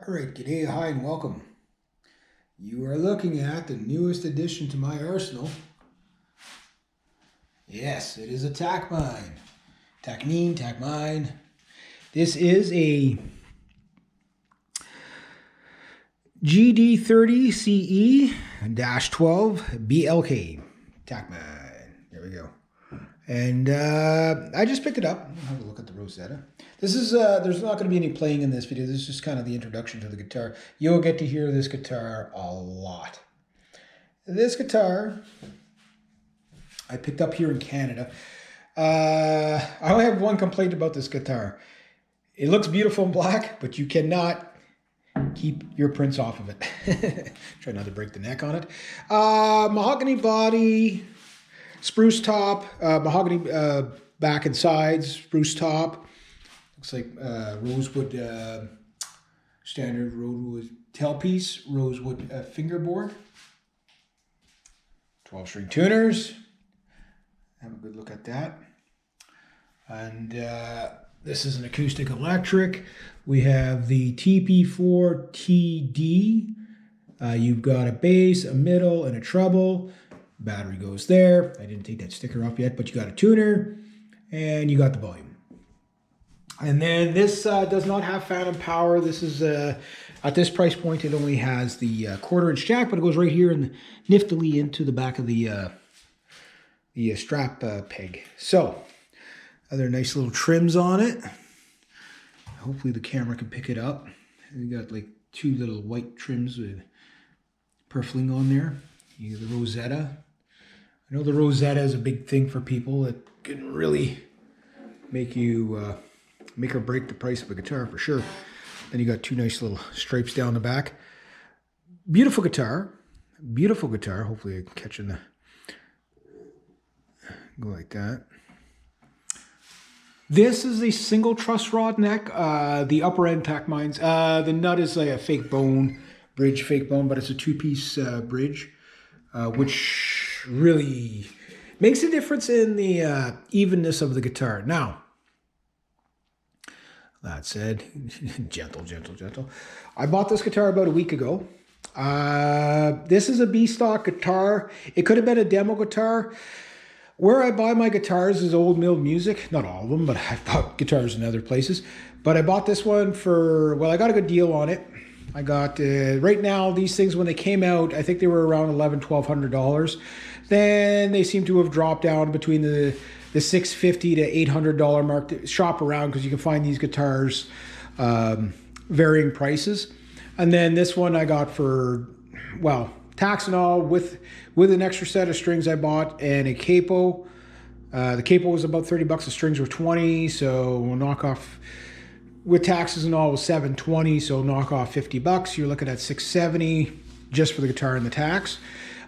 All right, g'day, hi, and welcome. You are looking at the newest addition to my arsenal. Yes, it is a Takamine. Takamine. This is a GD30CE-12 BLK. Takamine. There we go. And I just picked it up. Have a look at the Rosetta. This is, there's not going to be any playing in this video. This is just kind of the introduction to the guitar. You'll get to hear this guitar a lot. This guitar, I picked up here in Canada. I only have one complaint about this guitar. It looks beautiful in black, but you cannot keep your prints off of it. Try not to break the neck on it. Mahogany body, spruce top, mahogany back and sides, spruce top. Looks like rosewood, standard rosewood tailpiece, rosewood fingerboard. 12-string tuners. Have a good look at that. And this is an acoustic electric. We have the TP4TD. You've got a bass, a middle, and a treble. Battery goes there. I didn't take that sticker off yet, but you got a tuner and you got the volume. And then this does not have phantom power. This is at this price point, it only has the 1/4-inch jack, but it goes right here and niftily into the back of the strap peg. So other nice little trims on it. Hopefully the camera can pick it up. We got like 2 little white trims with purfling on there. You got the Rosetta. I know the Rosetta is a big thing for people. It can really make you make or break the price of a guitar for sure. Then you got 2 nice little stripes down the back. Beautiful guitar. Beautiful guitar. Hopefully I'm catching the... Go like that. This is a single truss rod neck. The upper end Takamines. The nut is like a fake bone, bridge fake bone, but it's a 2-piece bridge, which really makes a difference in the evenness of the guitar. Now, that said, gentle. I bought this guitar about a week ago. This is a B-stock guitar. It could have been a demo guitar. Where I buy my guitars is Old Mill Music. Not all of them, but I've bought guitars in other places. But I bought this one for, well, I got a good deal on it. I got, right now, these things, when they came out, I think they were around $1,100, $1,200. Then they seem to have dropped down between the $650 to $800 mark. Shop around because you can find these guitars varying prices. And then this one I got for, well, tax and all, with an extra set of strings I bought and a capo. The capo was about 30 bucks. The strings were 20, so we'll knock off, with taxes and all, was $720, so knock off 50 bucks. You're looking at $670 just for the guitar and the tax.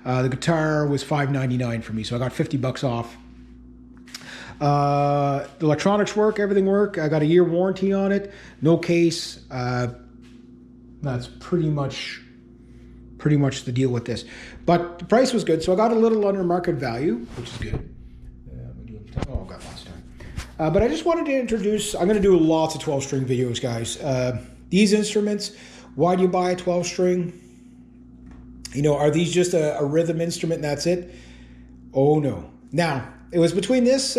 The guitar was $599 for me, so I got 50 bucks off. The electronics work, everything work. I got a year warranty on it, no case. That's pretty much the deal with this. But the price was good, so I got a little under market value, which is good. Oh, got lots of time. But I just wanted to introduce, I'm going to do lots of 12-string videos, guys. These instruments, why do you buy a 12-string? You know, are these just a rhythm instrument and that's it? Oh, no. Now, it was between this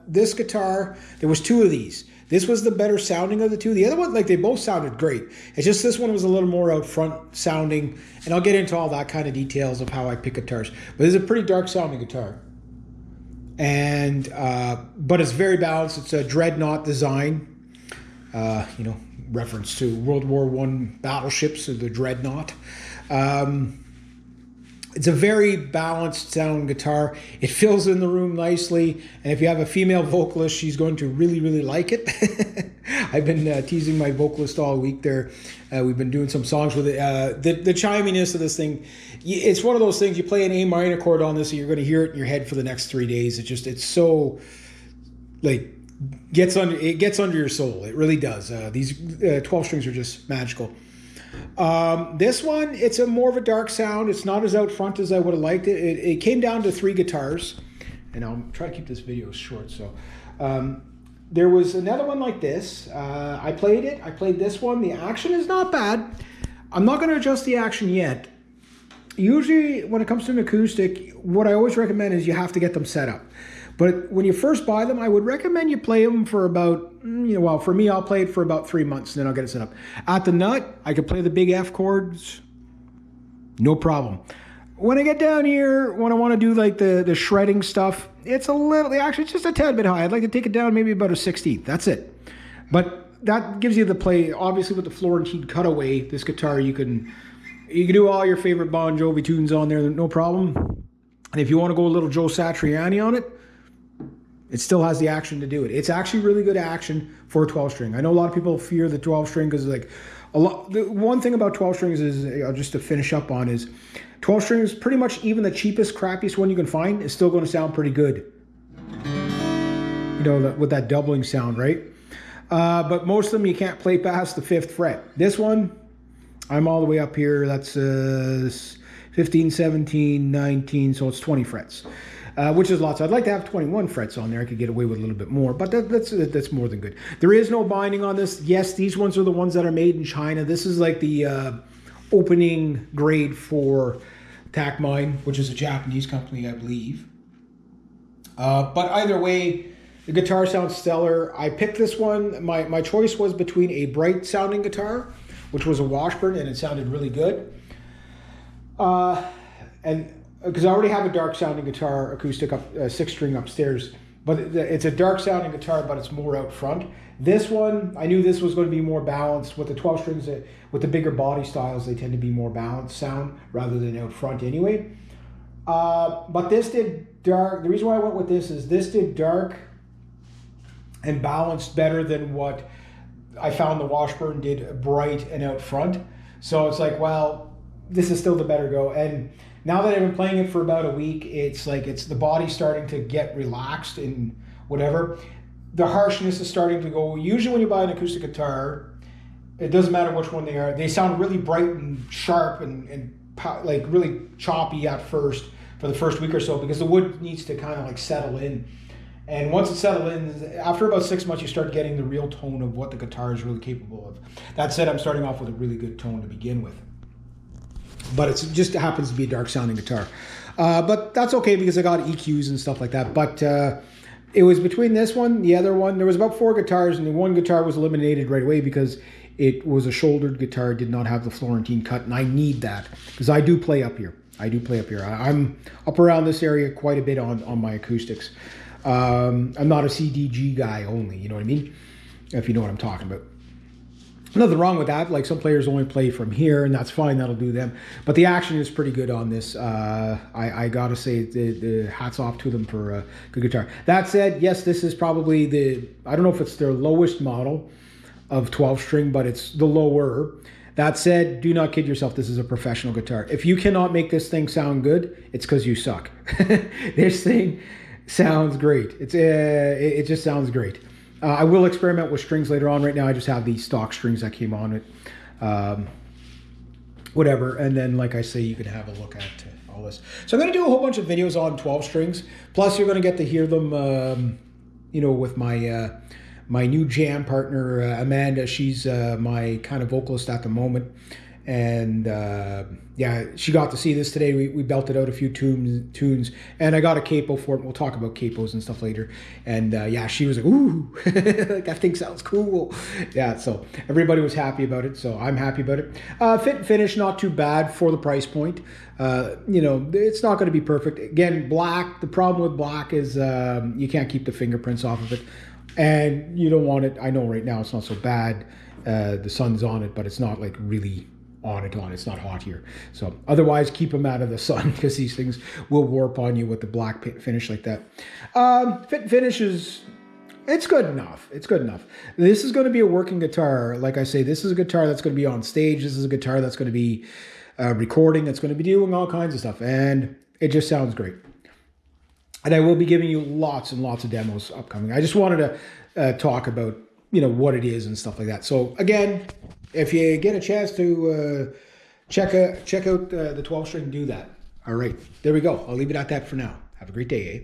this guitar, there was 2 of these. This was the better sounding of the 2. The other one, like, they both sounded great. It's just this one was a little more out front sounding, and I'll get into all that kind of details of how I pick guitars. But this is a pretty dark sounding guitar. And, but it's very balanced. It's a dreadnought design, you know, reference to World War I battleships, so the dreadnought. It's a very balanced sound guitar. It fills in the room nicely. And if you have a female vocalist, she's going to really, really like it. I've been teasing my vocalist all week there. We've been doing some songs with it. The chiminess of this thing, it's one of those things, you play an A minor chord on this and you're going to hear it in your head for the next 3 days. It's so, like, it gets under your soul. It really does. These 12 strings are just magical. This one, it's more of a dark sound. It's not as out front as I would have liked it. It came down to 3 guitars, and I'll try to keep this video short. So there was another one like this. I played it. I played this one. The action is not bad. I'm not going to adjust the action yet. Usually when it comes to an acoustic, what I always recommend is you have to get them set up. But when you first buy them, I would recommend you play them for about, well, for me, I'll play it for about 3 months, then I'll get it set up. At the nut, I can play the big F chords, no problem. When I get down here, when I want to do like the shredding stuff, it's a little, actually it's just a tad bit high. I'd like to take it down maybe about a 16th, that's it. But that gives you the play, obviously with the Florentine cutaway, this guitar, you can do all your favorite Bon Jovi tunes on there, no problem. And if you want to go a little Joe Satriani on it, it still has the action to do it. It's actually really good action for a 12 string. I know a lot of people fear the 12 string because like the one thing about 12 strings is, just to finish up on, is 12 strings, pretty much even the cheapest, crappiest one you can find is still going to sound pretty good. With that doubling sound, right? But most of them you can't play past the 5th fret. This one, I'm all the way up here. That's 15, 17, 19, so it's 20 frets. Which is lots. I'd like to have 21 frets on there. I could get away with a little bit more, but that's more than good. There is no binding on this. Yes, these ones are the ones that are made in China. This is like the opening grade for Takamine, which is a Japanese company, I believe. But either way, the guitar sounds stellar. I picked this one. My choice was between a bright sounding guitar, which was a Washburn, and it sounded really good. And because I already have a dark sounding guitar acoustic 6-string upstairs, but it's a dark sounding guitar, but it's more out front. This one, I knew this was going to be more balanced with the 12 strings. With the bigger body styles, they tend to be more balanced sound rather than out front anyway. But this did dark. The reason why I went with this is this did dark and balanced better than what I found the Washburn did bright and out front. So it's like, well, this is still the better go. And now that I've been playing it for about a week, it's like the body starting to get relaxed and whatever. The harshness is starting to go. Usually when you buy an acoustic guitar, it doesn't matter which one they are. They sound really bright and sharp and like really choppy at first for the first week or so, because the wood needs to kind of like settle in. And once it's settled in, after about 6 months, you start getting the real tone of what the guitar is really capable of. That said, I'm starting off with a really good tone to begin with. But it just happens to be a dark sounding guitar. But that's okay because I got EQs and stuff like that. But it was between this one, the other one. There was about 4 guitars, and the one guitar was eliminated right away because it was a shouldered guitar, did not have the Florentine cut, and I need that because I do play up here. I'm up around this area quite a bit on my acoustics. I'm not a CDG guy only, you know what I mean? If you know what I'm talking about. Nothing wrong with that. Like some players only play from here, and that's fine. That'll do them. But the action is pretty good on this. I gotta say, the hats off to them for a good guitar. That said, yes, this is probably I don't know if it's their lowest model of 12-string, but it's the lower. That said, do not kid yourself. This is a professional guitar. If you cannot make this thing sound good, it's because you suck. This thing sounds great. It just sounds great. I will experiment with strings later on. Right now, I just have these stock strings that came on it. Whatever. And then, like I say, you can have a look at all this. So I'm going to do a whole bunch of videos on 12 strings. Plus, you're going to get to hear them, with my my new jam partner, Amanda. She's my kind of vocalist at the moment. And yeah, she got to see this today. We belted out a few tunes, and I got a capo for it. We'll talk about capos and stuff later. And yeah, she was like, "Ooh, that thing sounds cool." Yeah, so everybody was happy about it. So I'm happy about it. Fit and finish, not too bad for the price point. It's not going to be perfect. Again, black. The problem with black is you can't keep the fingerprints off of it, and you don't want it. I know right now it's not so bad. The sun's on it, but it's not like really on. It's not hot here. So otherwise, keep them out of the sun because these things will warp on you with the black finish like that. Fit and finish it's good enough. It's good enough. This is going to be a working guitar. Like I say, this is a guitar that's going to be on stage. This is a guitar that's going to be recording. That's going to be doing all kinds of stuff. And it just sounds great. And I will be giving you lots and lots of demos upcoming. I just wanted to talk about, what it is and stuff like that. So again, if you get a chance to check out the 12-string, do that. All right, there we go. I'll leave it at that for now. Have a great day, eh?